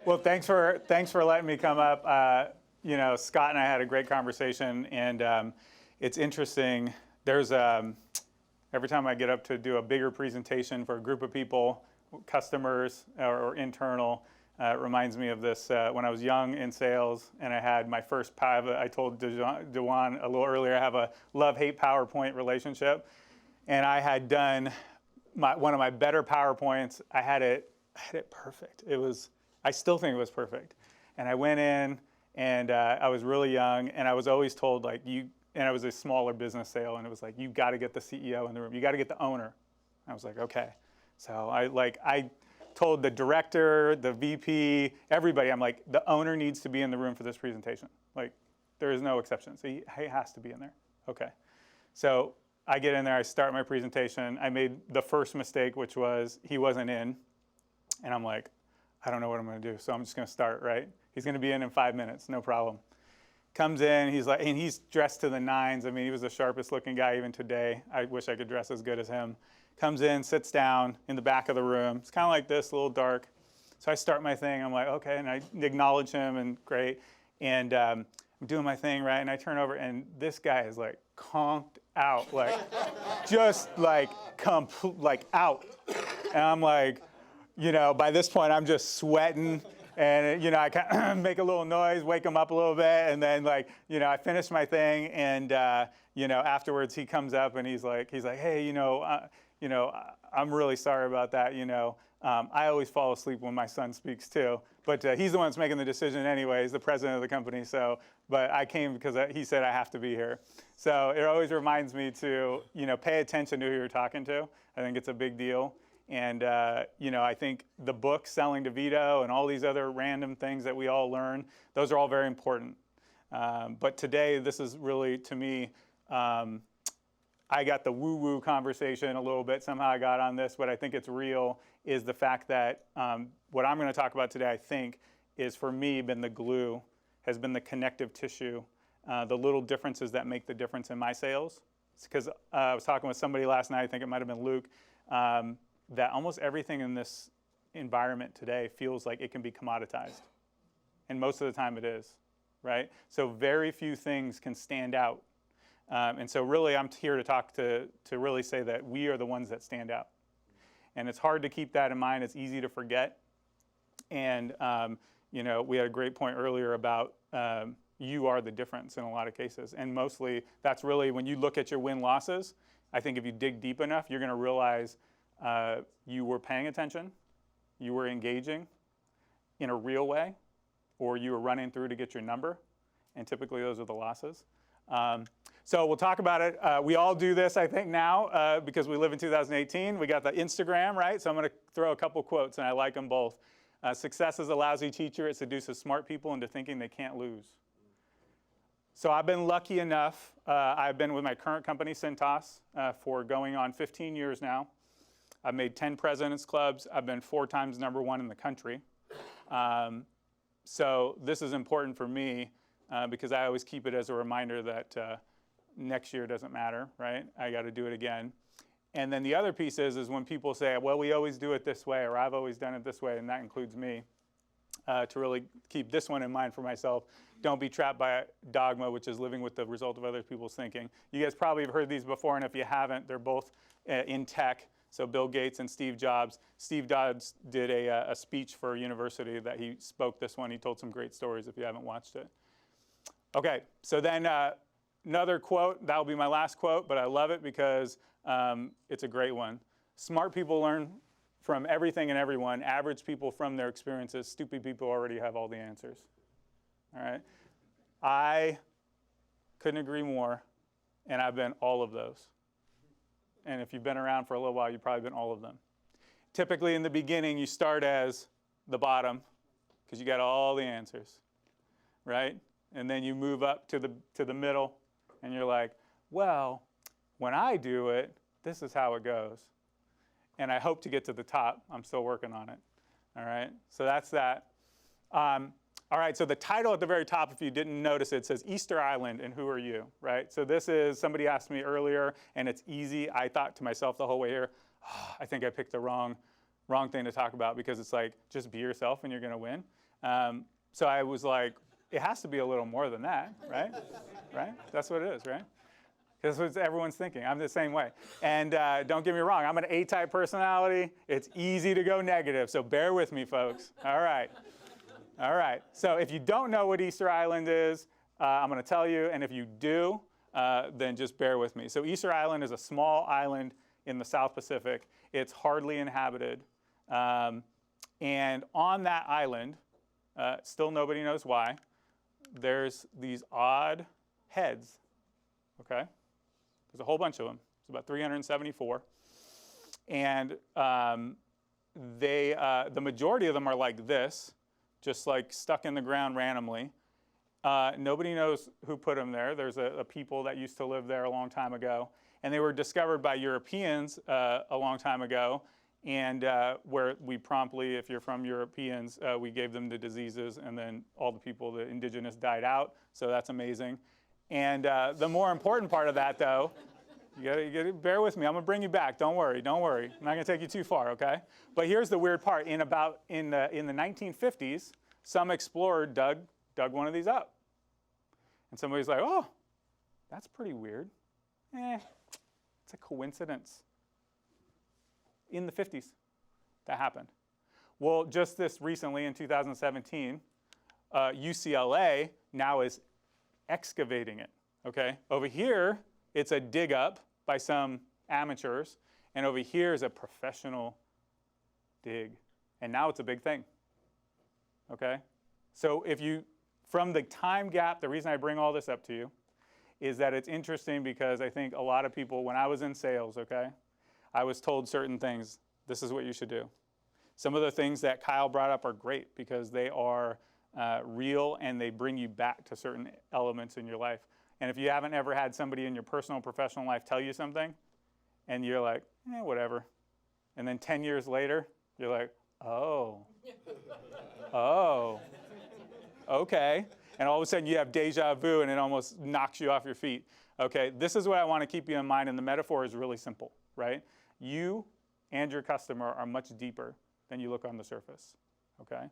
Well, thanks for letting me come up. Scott and I had a great conversation, and it's interesting. There's every time I get up to do a bigger presentation for a group of people, customers or internal, it reminds me of this when I was young in sales, and I had my first pivot. I told Dewan a little earlier, I have a love-hate PowerPoint relationship, and I had done one of my better PowerPoints. I had it perfect. I still think it was perfect. And I went in, and I was really young, and I was always told, and it was a smaller business sale, and it was like, you got to get the CEO in the room. You got to get the owner. I was like, okay. So I told the director, the VP, everybody, I'm like, the owner needs to be in the room for this presentation. Like, there is no exception. So he has to be in there. Okay. So I get in there, I start my presentation. I made the first mistake, which was he wasn't in. And I'm like, I don't know what I'm going to do. So I'm just going to start, right? He's going to be in 5 minutes, no problem. Comes in, and he's dressed to the nines. I mean, he was the sharpest looking guy even today. I wish I could dress as good as him. Comes in, sits down in the back of the room. It's kind of like this, a little dark. So I start my thing. I'm like, okay, and I acknowledge him, and great. And I'm doing my thing, right? And I turn over, and this guy is like conked out, like just like out. And I'm like, by this point, I'm just sweating. And, I kind of make a little noise, wake him up a little bit. And then, I finish my thing. And, afterwards, he comes up and he's like, hey, I'm really sorry about that. I always fall asleep when my son speaks, too. But he's the one that's making the decision anyway. He's the president of the company. But I came because he said I have to be here. So it always reminds me to, pay attention to who you're talking to. I think it's a big deal. And, I think the book, Selling to Veto, and all these other random things that we all learn, those are all very important. But today, this is really, to me, I got the woo-woo conversation a little bit. Somehow I got on this, but I think it's real, is the fact that what I'm going to talk about today, I think, is for me been the glue, has been the connective tissue, the little differences that make the difference in my sales. Because I was talking with somebody last night, I think it might have been Luke, that almost everything in this environment today feels like it can be commoditized. And most of the time it is, right? So very few things can stand out. And so really I'm here to talk to really say that we are the ones that stand out. And it's hard to keep that in mind. It's easy to forget. And, we had a great point earlier about you are the difference in a lot of cases. And mostly that's really when you look at your win-losses, I think if you dig deep enough, you're going to realize you were paying attention, you were engaging in a real way, or you were running through to get your number, and typically those are the losses. So we'll talk about it. We all do this, I think, now because we live in 2018. We got the Instagram, right? So I'm going to throw a couple quotes, and I like them both. Success is a lousy teacher. It seduces smart people into thinking they can't lose. So I've been lucky enough. I've been with my current company, Cintas, for going on 15 years now. I've made 10 President's Clubs. I've been 4 times #1 in the country. So this is important for me because I always keep it as a reminder that next year doesn't matter, right? I got to do it again. And then the other piece is when people say, well, we always do it this way, or I've always done it this way, and that includes me, to really keep this one in mind for myself. Don't be trapped by dogma, which is living with the result of other people's thinking. You guys probably have heard these before, and if you haven't, they're both in tech. So Bill Gates and Steve Jobs. Steve Jobs did a speech for a university that he spoke this one. He told some great stories if you haven't watched it. Okay, so then another quote. That'll be my last quote, but I love it because it's a great one. Smart people learn from everything and everyone. Average people from their experiences. Stupid people already have all the answers. All right? I couldn't agree more, and I've been all of those. And if you've been around for a little while, you've probably been all of them. Typically, in the beginning, you start as the bottom because you got all the answers, right? And then you move up to the middle, and you're like, well, when I do it, this is how it goes. And I hope to get to the top. I'm still working on it. All right? So that's that. All right, so the title at the very top, if you didn't notice it, says Easter Island and Who Are You, right? So this is, somebody asked me earlier, and it's easy. I thought to myself the whole way here, I think I picked the wrong thing to talk about because it's like, just be yourself and you're going to win. So I was like, it has to be a little more than that, right? Right? That's what it is, right? Because that's what everyone's thinking. I'm the same way. And don't get me wrong, I'm an A-type personality. It's easy to go negative, so bear with me, folks. All right. All right. So if you don't know what Easter Island is, I'm going to tell you. And if you do, then just bear with me. So Easter Island is a small island in the South Pacific. It's hardly inhabited. And on that island, still nobody knows why, there's these odd heads, okay? There's a whole bunch of them. It's about 374. And the majority of them are like this, just like stuck in the ground randomly. Nobody knows who put them there. There's a people that used to live there a long time ago. And they were discovered by Europeans a long time ago. And where we promptly, if you're from Europeans, we gave them the diseases. And then all the people, the indigenous, died out. So that's amazing. And the more important part of that, though, you gotta bear with me. I'm going to bring you back. Don't worry. Don't worry. I'm not going to take you too far, okay? But here's the weird part. In the 1950s, some explorer dug one of these up. And somebody's like, oh, that's pretty weird. It's a coincidence. In the 50s, that happened. Well, just this recently in 2017, UCLA now is excavating it, okay? Over here, it's a dig up by some amateurs, and over here is a professional dig. And now it's a big thing, okay? So from the time gap, the reason I bring all this up to you is that it's interesting because I think a lot of people, when I was in sales, okay, I was told certain things. This is what you should do. Some of the things that Kyle brought up are great because they are real and they bring you back to certain elements in your life. And if you haven't ever had somebody in your personal, professional life tell you something, and you're like, whatever. And then 10 years later, you're like, oh, okay. And all of a sudden you have deja vu and it almost knocks you off your feet. Okay, this is what I want to keep you in mind, and the metaphor is really simple, right? You and your customer are much deeper than you look on the surface, okay?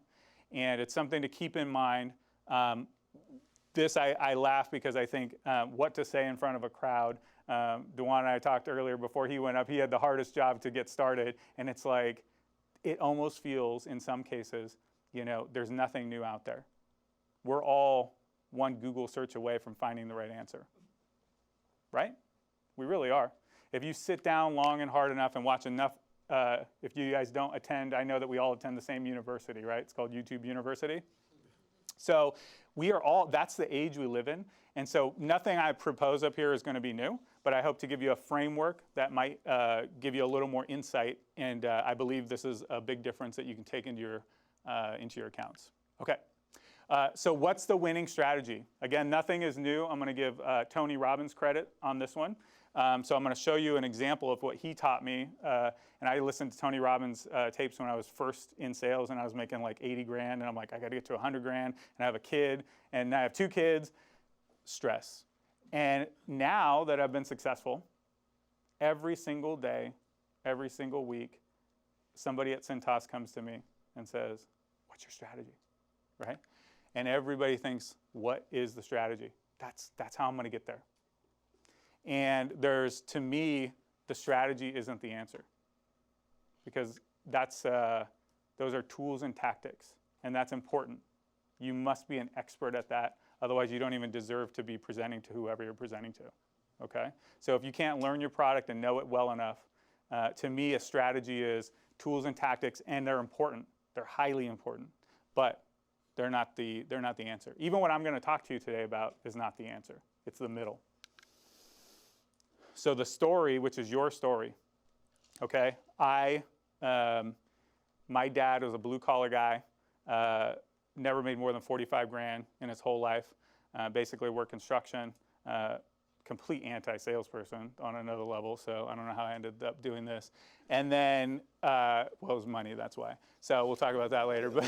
And it's something to keep in mind. I laugh because I think what to say in front of a crowd. Dewan and I talked earlier before he went up. He had the hardest job to get started, and it's like it almost feels in some cases, there's nothing new out there. We're all one Google search away from finding the right answer, right? We really are. If you sit down long and hard enough and watch enough, if you guys don't attend, I know that we all attend the same university, right? It's called YouTube University. So we are all, that's the age we live in. And so nothing I propose up here is going to be new, but I hope to give you a framework that might give you a little more insight. And I believe this is a big difference that you can take into your accounts. Okay. So what's the winning strategy? Again, nothing is new. I'm going to give Tony Robbins credit on this one. So I'm going to show you an example of what he taught me. And I listened to Tony Robbins tapes when I was first in sales, and I was making like 80 grand. And I'm like, I got to get to 100 grand. And I have a kid, and I have 2 kids. Stress. And now that I've been successful, every single day, every single week, somebody at Cintas comes to me and says, what's your strategy, right? And everybody thinks, what is the strategy? That's how I'm going to get there. And to me, the strategy isn't the answer, because those are tools and tactics, and that's important. You must be an expert at that. Otherwise, you don't even deserve to be presenting to whoever you're presenting to, okay? So if you can't learn your product and know it well enough, to me, a strategy is tools and tactics, and they're important. They're highly important, but they're not the answer. Even what I'm going to talk to you today about is not the answer. It's the middle. So the story, which is your story, okay? My dad was a blue-collar guy, never made more than 45 grand in his whole life, basically worked construction, complete anti-salesperson on another level, so I don't know how I ended up doing this. And then, well, it was money, that's why. So we'll talk about that later. But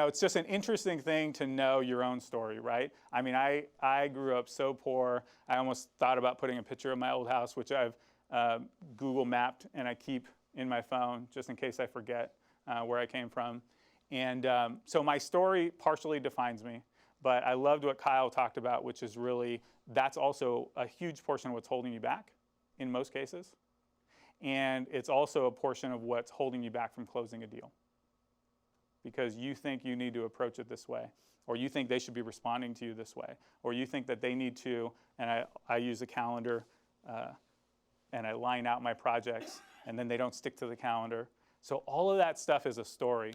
it's just an interesting thing to know your own story, right? I mean, I grew up so poor, I almost thought about putting a picture of my old house, which I've Google mapped, and I keep in my phone just in case I forget where I came from. And so my story partially defines me, but I loved what Kyle talked about, which is really, that's also a huge portion of what's holding you back in most cases. And it's also a portion of what's holding you back from closing a deal. Because you think you need to approach it this way, or you think they should be responding to you this way, or you think that they need to, and I use a calendar, and I line out my projects, and then they don't stick to the calendar. So all of that stuff is a story.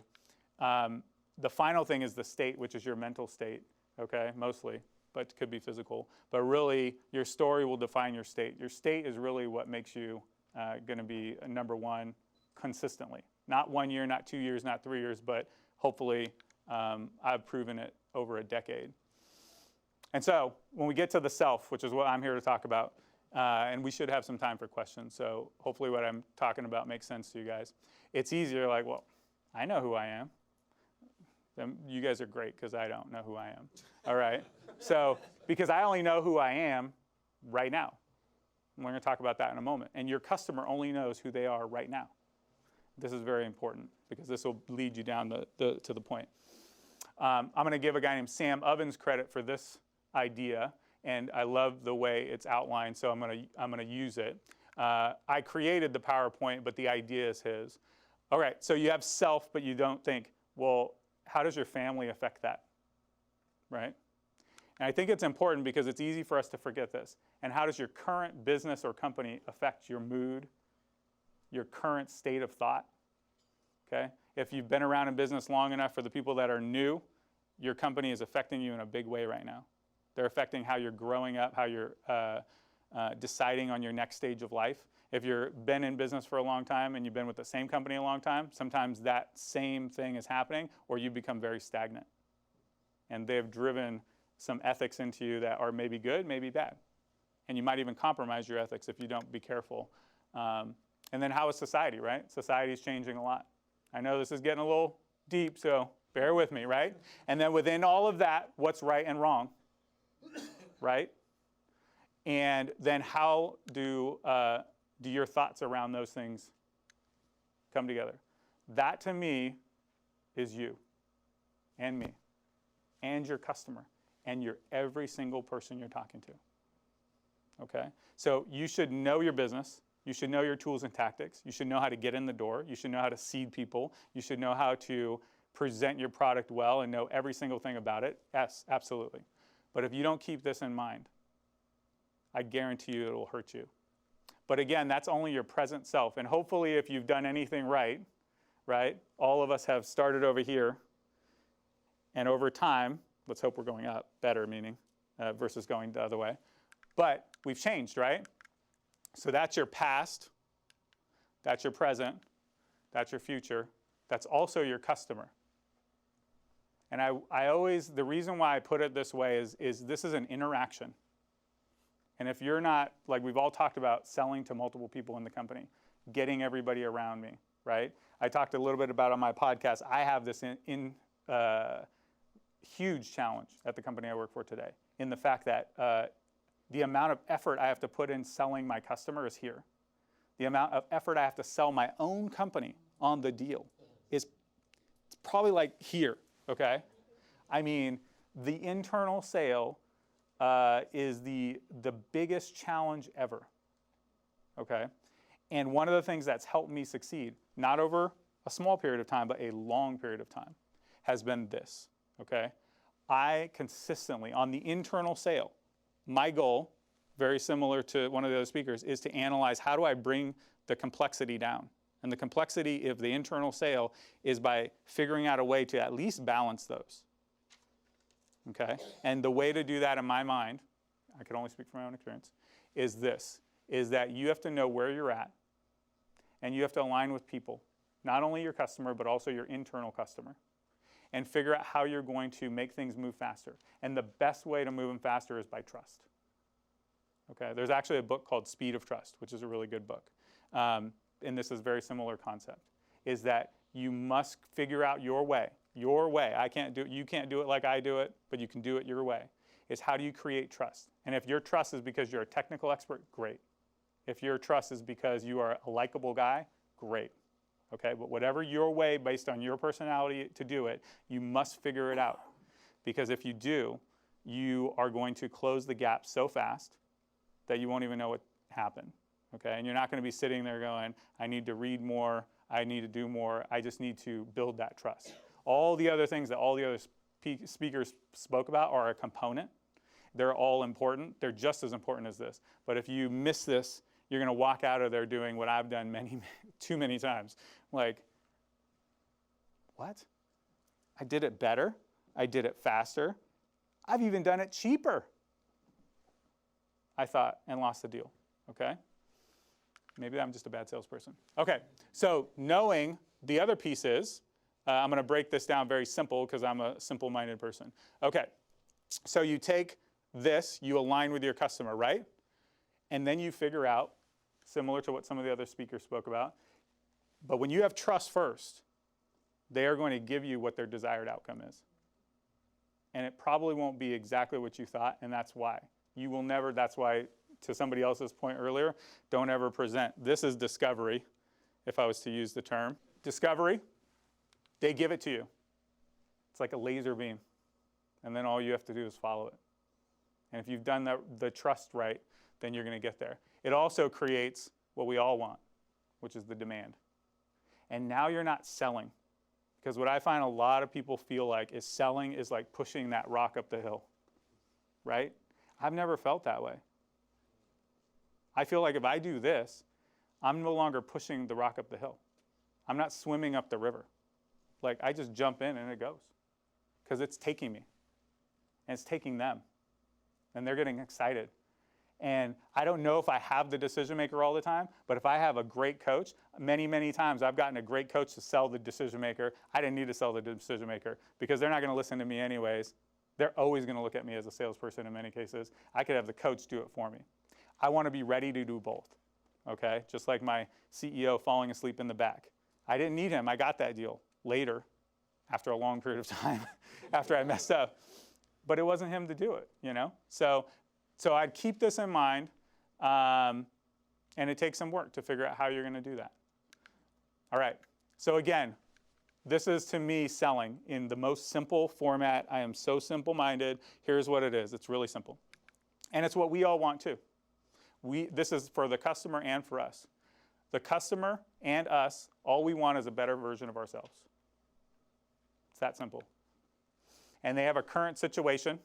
The final thing is the state, which is your mental state, okay, mostly, but could be physical. But really, your story will define your state. Your state is really what makes you going to be number one consistently. Not 1 year, not 2 years, not 3 years, but hopefully I've proven it over a decade. And so when we get to the self, which is what I'm here to talk about, and we should have some time for questions, so hopefully what I'm talking about makes sense to you guys. It's easier like, well, I know who I am. Then you guys are great because I don't know who I am. All right? So because I only know who I am right now. And we're going to talk about that in a moment. And your customer only knows who they are right now. This is very important because this will lead you down to the point. I'm going to give a guy named Sam Ovens credit for this idea, and I love the way it's outlined, so I'm going to use it. I created the PowerPoint, but the idea is his. All right, so you have self, but you don't think, well, how does your family affect that, right? And I think it's important because it's easy for us to forget this. And how does your current business or company affect your mood, your current state of thought? Okay? If you've been around in business long enough, for the people that are new, your company is affecting you in a big way right now. They're affecting how you're growing up, how you're deciding on your next stage of life. If you've been in business for a long time and you've been with the same company a long time, sometimes that same thing is happening, or you become very stagnant. And they've driven some ethics into you that are maybe good, maybe bad. And you might even compromise your ethics if you don't be careful. And then how is society, right? Society is changing a lot. I know this is getting a little deep, so bear with me, right? And then within all of that, what's right and wrong, right? And then how do your thoughts around those things come together? That, to me, is you and me and your customer and every single person you're talking to, okay? So you should know your business. You should know your tools and tactics. You should know how to get in the door. You should know how to seed people. You should know how to present your product well and know every single thing about it. Yes, absolutely. But if you don't keep this in mind, I guarantee you it'll hurt you. But again, that's only your present self. And hopefully if you've done anything right, all of us have started over here. And over time, let's hope we're going up, better meaning, versus going the other way. But we've changed, right? So that's your past, that's your present, that's your future, that's also your customer. And I always, the reason why I put it this way is this is an interaction. And if you're not, like we've all talked about selling to multiple people in the company, getting everybody around me, right? I talked a little bit about on my podcast, I have this huge challenge at the company I work for today in the fact that the amount of effort I have to put in selling my customer is here. The amount of effort I have to sell my own company on the deal is probably like here, okay? I mean, the internal sale is the biggest challenge ever, okay? And one of the things that's helped me succeed, not over a small period of time, but a long period of time, has been this, okay? I consistently, on the internal sale, my goal, very similar to one of the other speakers, is to analyze how do I bring the complexity down. And the complexity of the internal sale is by figuring out a way to at least balance those. Okay? And the way to do that in my mind, I can only speak from my own experience, is this, is that you have to know where you're at, and you have to align with people, not only your customer, but also your internal customer, and figure out how you're going to make things move faster. And the best way to move them faster is by trust. Okay? There's actually a book called Speed of Trust, which is a really good book. And this is a very similar concept, is that you must figure out your way. Your way. I can't do it. You can't do it like I do it, but you can do it your way. Is how do you create trust? And if your trust is because you're a technical expert, great. If your trust is because you are a likable guy, great. Okay, but whatever your way based on your personality to do it, you must figure it out. Because if you do, you are going to close the gap so fast that you won't even know what happened. Okay, and you're not going to be sitting there going, I need to read more, I need to do more, I just need to build that trust. All the other things that all the other speakers spoke about are a component. They're all important. They're just as important as this. But if you miss this, you're going to walk out of there doing what I've done too many times. Like, what? I did it better. I did it faster. I've even done it cheaper. I thought, and lost the deal. Okay? Maybe I'm just a bad salesperson. Okay, so knowing the other pieces, I'm going to break this down very simple because I'm a simple-minded person. Okay, so you take this, you align with your customer, right? And then you figure out, similar to what some of the other speakers spoke about, but when you have trust first, they are going to give you what their desired outcome is. And it probably won't be exactly what you thought, and that's why. You will never, that's why, to somebody else's point earlier, don't ever present. This is discovery, if I was to use the term. Discovery, they give it to you. It's like a laser beam. And then all you have to do is follow it. And if you've done the trust right, then you're going to get there. It also creates what we all want, which is the demand. And now you're not selling. Because what I find a lot of people feel like is selling is like pushing that rock up the hill, right? I've never felt that way. I feel like if I do this, I'm no longer pushing the rock up the hill. I'm not swimming up the river. Like, I just jump in and it goes. Because it's taking me. And it's taking them. And they're getting excited. And I don't know if I have the decision maker all the time, but if I have a great coach, many, many times I've gotten a great coach to sell the decision maker. I didn't need to sell the decision maker because they're not going to listen to me anyways. They're always going to look at me as a salesperson in many cases. I could have the coach do it for me. I want to be ready to do both, okay? Just like my CEO falling asleep in the back. I didn't need him. I got that deal later, after a long period of time, after I messed up. But it wasn't him to do it, you know? So I'd keep this in mind, and it takes some work to figure out how you're going to do that. All right, so again, this is to me selling in the most simple format. I am so simple-minded. Here's what it is. It's really simple. And it's what we all want too. This is for the customer and for us. The customer and us, all we want is a better version of ourselves. It's that simple. And they have a current situation.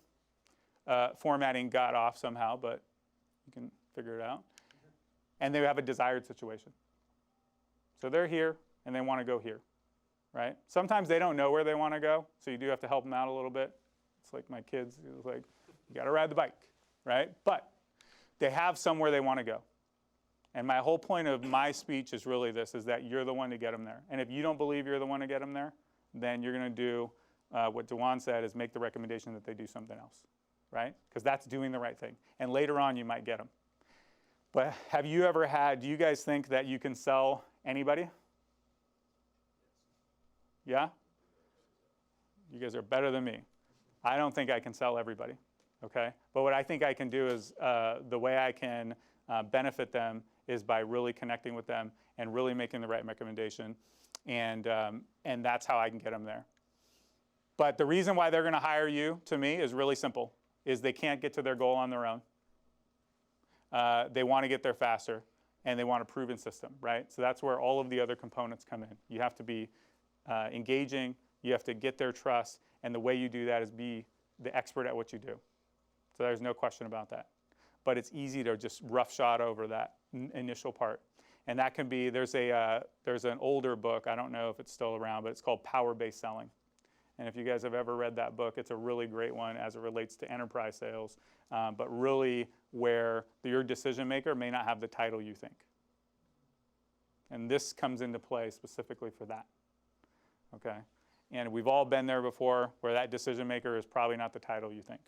Formatting got off somehow, but you can figure it out. And they have a desired situation. So they're here, and they want to go here, right? Sometimes they don't know where they want to go, so you do have to help them out a little bit. It's like my kids. It's like, you got to ride the bike, right? But they have somewhere they want to go. And my whole point of my speech is really this, is that you're the one to get them there. And if you don't believe you're the one to get them there, then you're going to do what Dewan said, is make the recommendation that they do something else, right? Because that's doing the right thing. And later on, you might get them. But have you ever had, do you guys think that you can sell anybody? Yeah? You guys are better than me. I don't think I can sell everybody, okay? But what I think I can do is, the way I can benefit them is by really connecting with them and really making the right recommendation. And that's how I can get them there. But the reason why they're going to hire you, to me, is really simple, is they can't get to their goal on their own. They want to get there faster, and they want a proven system, right? So that's where all of the other components come in. You have to be engaging, you have to get their trust, and the way you do that is be the expert at what you do. So there's no question about that. But it's easy to just roughshod over that initial part. And that can be, there's an older book, I don't know if it's still around, but it's called Power-Based Selling. And if you guys have ever read that book, it's a really great one as it relates to enterprise sales, but really where your decision maker may not have the title you think. And this comes into play specifically for that, okay? And we've all been there before where that decision maker is probably not the title you think.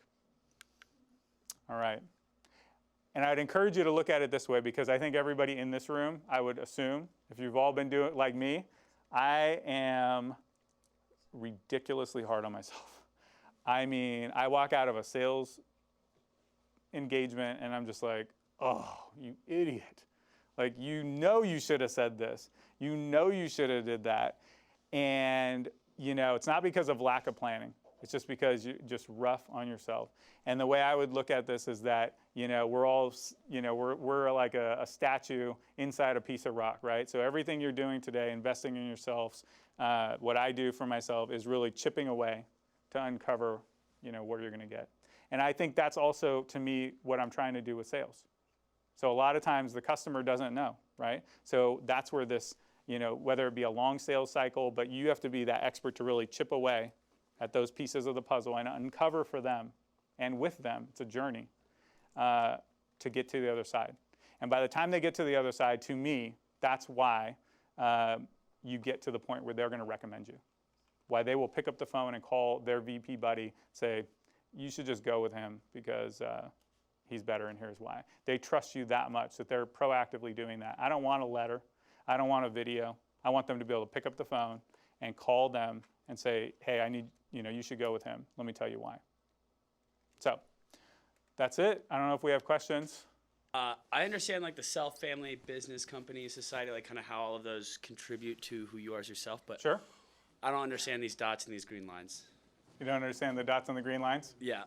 All right. And I'd encourage you to look at it this way, because I think everybody in this room, I would assume, if you've all been doing it like me, I am ridiculously hard on myself. I mean, I walk out of a sales engagement and I'm just like, oh, you idiot. Like, you should have said this. You should have did that. And, it's not because of lack of planning. It's just because you're just rough on yourself. And the way I would look at this is that, we're all, we're like a statue inside a piece of rock, right? So everything you're doing today, investing in yourselves, what I do for myself is really chipping away to uncover, where you're going to get. And I think that's also, to me, what I'm trying to do with sales. So a lot of times the customer doesn't know, right? So that's where this, whether it be a long sales cycle, but you have to be that expert to really chip away at those pieces of the puzzle and uncover for them and with them. It's a journey to get to the other side. And by the time they get to the other side, to me, that's why you get to the point where they're going to recommend you. Why they will pick up the phone and call their VP buddy, say, you should just go with him because he's better and here's why. They trust you that much that they're proactively doing that. I don't want a letter. I don't want a video. I want them to be able to pick up the phone and call them and say, hey, I need, you should go with him. Let me tell you why. So that's it. I don't know if we have questions. I understand like the self, family, business, company, society, like kind of how all of those contribute to who you are as yourself. But sure. I don't understand these dots and these green lines. You don't understand the dots on the green lines? Yeah.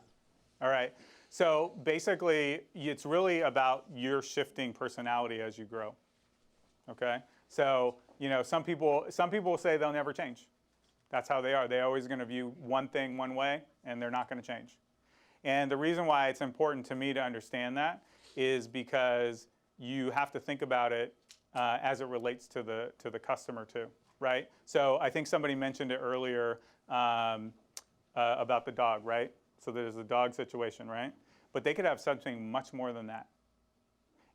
All right. So basically, it's really about your shifting personality as you grow. Okay? So, some people will say they'll never change. That's how they are. They're always going to view one thing one way, and they're not going to change. And the reason why it's important to me to understand that is because you have to think about it as it relates to the customer too, right? So I think somebody mentioned it earlier about the dog, right? So there's the dog situation, right? But they could have something much more than that.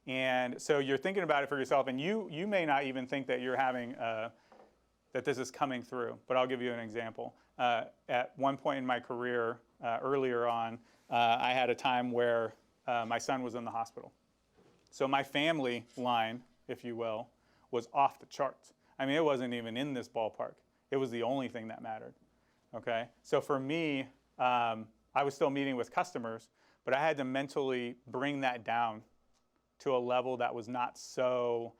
And so you're thinking about it for yourself, and you may not even think that you're having, that this is coming through. But I'll give you an example. At one point in my career, earlier on, I had a time where my son was in the hospital. So my family line, if you will, was off the charts. I mean, it wasn't even in this ballpark. It was the only thing that mattered. Okay? So for me, I was still meeting with customers, but I had to mentally bring that down to a level that was not so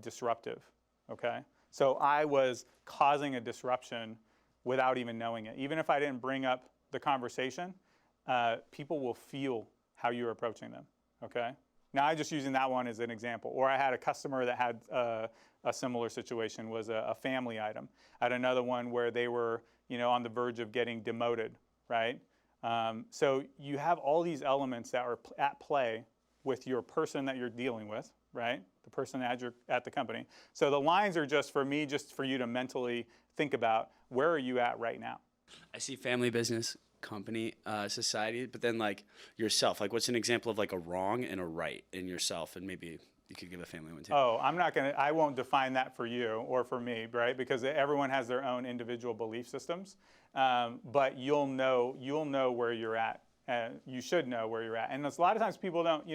disruptive, okay? So I was causing a disruption without even knowing it. Even if I didn't bring up the conversation, people will feel how you're approaching them, okay? Now I'm just using that one as an example. Or I had a customer that had a similar situation, was a family item. I had another one where they were, on the verge of getting demoted, right? So you have all these elements that are at play with your person that you're dealing with, right? The person at the company. So the lines are just for me, just for you to mentally think about, where are you at right now? I see family, business, company, society, but then like yourself, like what's an example of like a wrong and a right in yourself? And maybe you could give a family one too. Oh, I won't define that for you or for me, right? Because everyone has their own individual belief systems. But you'll know where you're at. You should know where you're at. And a lot of times people don't,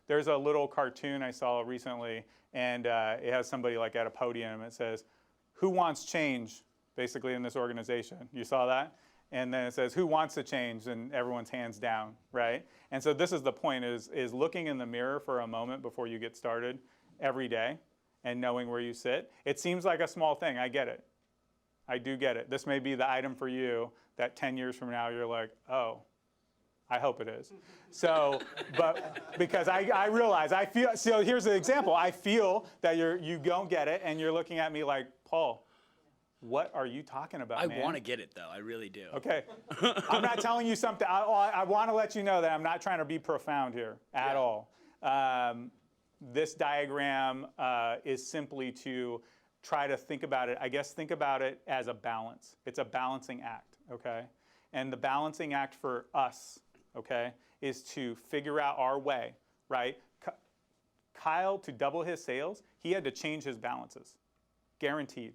there's a little cartoon I saw recently, and it has somebody like at a podium. It says, who wants change, basically, in this organization? You saw that? And then it says, who wants to change? And everyone's hands down, right? And so this is the point, is looking in the mirror for a moment before you get started every day and knowing where you sit. It seems like a small thing. I get it. I do get it. This may be the item for you that 10 years from now you're like, oh, I hope it is. So, but because I realize, I feel, so here's an example. I feel that you don't get it, and you're looking at me like, Paul, what are you talking about, man? I want to get it, though. I really do. Okay. I'm not telling you something. I want to let you know that I'm not trying to be profound here at all. This diagram is simply to try to think about it. I guess think about it as a balance. It's a balancing act, okay? And the balancing act for us, okay, is to figure out our way, right? Kyle, to double his sales, he had to change his balances, guaranteed,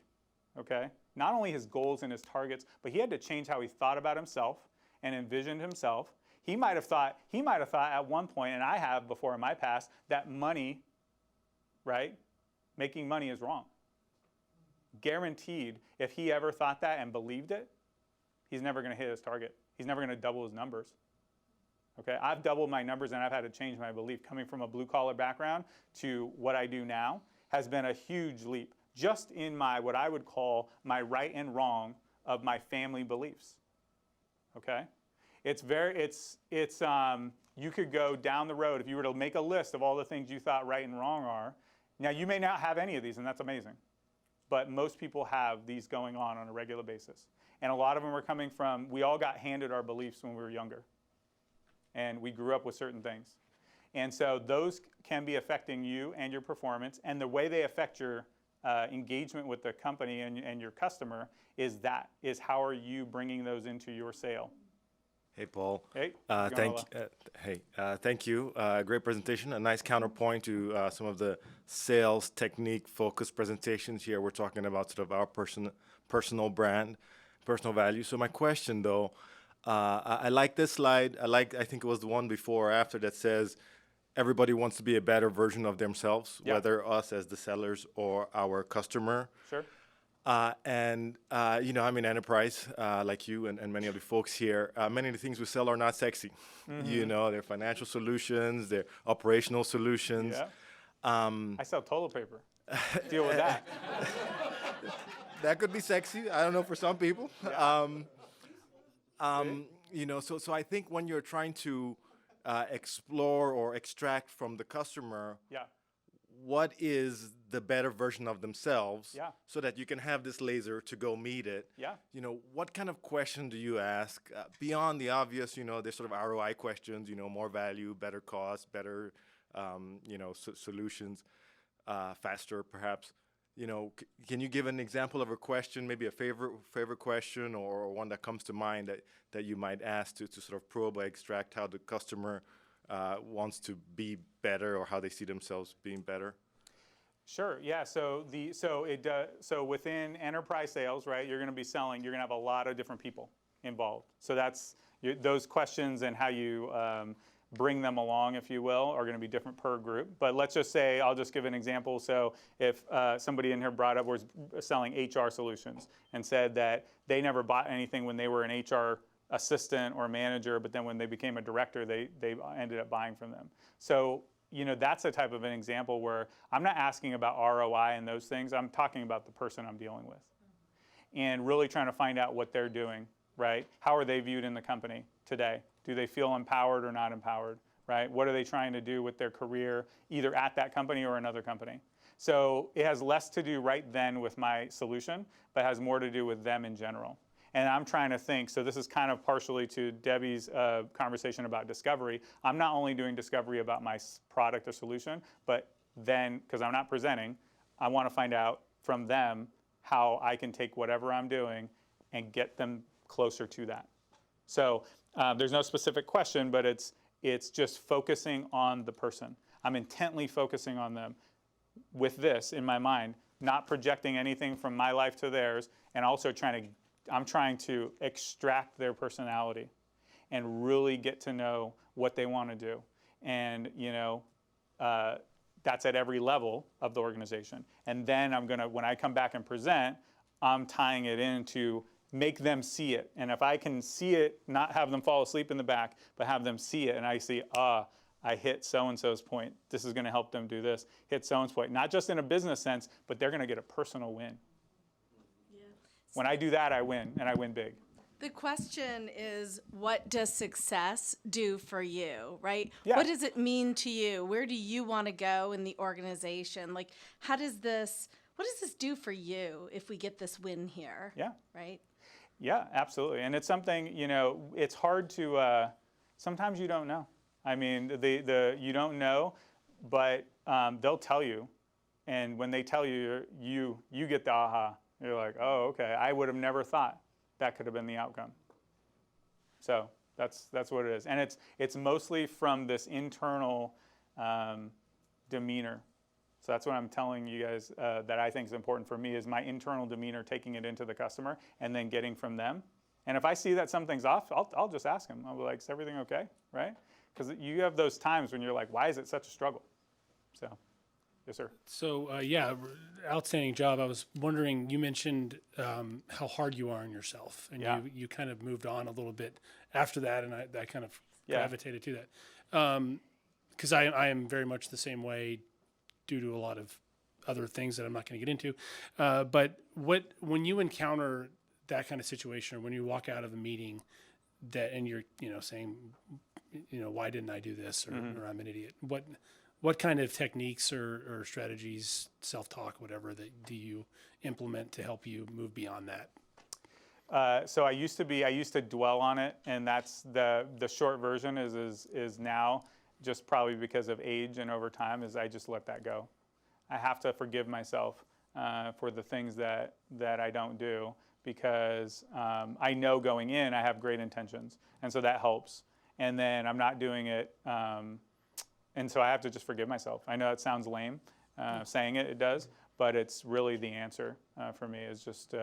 okay? Not only his goals and his targets, but he had to change how he thought about himself and envisioned himself. He might have thought at one point, and I have before in my past, that money, right, making money is wrong. Guaranteed, if he ever thought that and believed it, he's never going to hit his target. He's never going to double his numbers. Okay, I've doubled my numbers and I've had to change my belief. Coming from a blue collar background to what I do now has been a huge leap, just in my what I would call my right and wrong of my family beliefs. Okay, you could go down the road if you were to make a list of all the things you thought right and wrong are. Now you may not have any of these, and that's amazing, but most people have these going on a regular basis, and a lot of them are coming from, we all got handed our beliefs when we were younger. And we grew up with certain things. And so those can be affecting you and your performance. And the way they affect your engagement with the company and your customer is how are you bringing those into your sale? Hey, Paul. Hey. Thank you. Great presentation. A nice counterpoint to some of the sales technique focused presentations here. We're talking about sort of our personal brand, personal value. So my question, though, I like this slide. I think it was the one before or after that says everybody wants to be a better version of themselves, whether us as the sellers or our customer. Sure. I'm in enterprise like you and many of the folks here. Many of the things we sell are not sexy. Mm-hmm. They're financial solutions, they're operational solutions. Yeah. I sell toilet paper. Deal with that. That could be sexy. I don't know, for some people. Yeah. So I think when you're trying to explore or extract from the customer, what is the better version of themselves, so that you can have this laser to go meet it. What kind of question do you ask beyond the obvious? There's sort of ROI questions. More value, better cost, better solutions, faster perhaps. Can you give an example of a question, maybe a favorite question, or one that comes to mind that you might ask to sort of probe or extract how the customer wants to be better, or how they see themselves being better? Sure. Yeah. So within enterprise sales, right, you're going to be selling. You're going to have a lot of different people involved. So those questions and how you bring them along, if you will, are going to be different per group. But let's just say, I'll just give an example. So if somebody in here brought up was selling HR solutions and said that they never bought anything when they were an HR assistant or manager, but then when they became a director, they ended up buying from them. So that's a type of an example where I'm not asking about ROI and those things. I'm talking about the person I'm dealing with, and really trying to find out what they're doing, right? How are they viewed in the company today? Do they feel empowered or not empowered, right? What are they trying to do with their career, either at that company or another company? So it has less to do right then with my solution, but has more to do with them in general. And I'm trying to think, so this is kind of partially to Debbie's conversation about discovery. I'm not only doing discovery about my product or solution, but then, because I'm not presenting, I want to find out from them how I can take whatever I'm doing and get them closer to that. So there's no specific question, but it's just focusing on the person. I'm intently focusing on them with this in my mind, not projecting anything from my life to theirs, and also I'm trying to extract their personality and really get to know what they want to do. And that's at every level of the organization. And then when I come back and present, I'm tying it into make them see it. And if I can see it, not have them fall asleep in the back, but have them see it, and I see, I hit so-and-so's point. This is going to help them do this. Hit so-and-so's point. Not just in a business sense, but they're going to get a personal win. Yeah. When I do that, I win, and I win big. The question is, what does success do for you, right? Yeah. What does it mean to you? Where do you want to go in the organization? Like, what does this do for you if we get this win here? Yeah. Right? Yeah, absolutely. And it's something, it's hard to, sometimes you don't know. I mean, you don't know, but they'll tell you. And when they tell you, you get the aha. You're like, oh, okay, I would have never thought that could have been the outcome. So that's what it is. And it's mostly from this internal demeanor. So that's what I'm telling you guys that I think is important for me is my internal demeanor, taking it into the customer and then getting from them. And if I see that something's off, I'll just ask them. I'll be like, is everything okay, right? Because you have those times when you're like, why is it such a struggle? So, yes, sir. So, outstanding job. I was wondering, you mentioned how hard you are on yourself, and you kind of moved on a little bit after that, and that kind of gravitated to that. Because I am very much the same way due to a lot of other things that I'm not going to get into. But when you encounter that kind of situation, or when you walk out of a meeting and you're, saying, why didn't I do this, or I'm an idiot? What kind of techniques or strategies, self-talk, whatever, that do you implement to help you move beyond that? So I used to dwell on it, and that's the short version is now, just probably because of age and over time, is I just let that go. I have to forgive myself for the things that I don't do, because I know going in I have great intentions, and so that helps. And then I'm not doing it, and so I have to just forgive myself. I know it sounds lame, saying it does, but it's really the answer for me, is just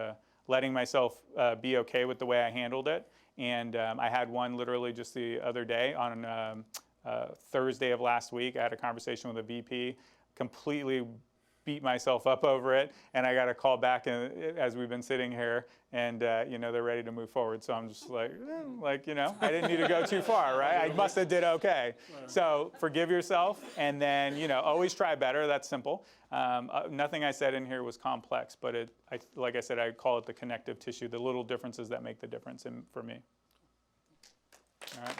letting myself be okay with the way I handled it. And I had one literally just the other day on Thursday of last week. I had a conversation with a VP, completely beat myself up over it, and I got a call back as we've been sitting here, and they're ready to move forward. So I'm just like, I didn't need to go too far, right? I must have did okay. So forgive yourself, and then always try better. That's simple. Nothing I said in here was complex, but like I said, I call it the connective tissue, the little differences that make the difference for me. All right.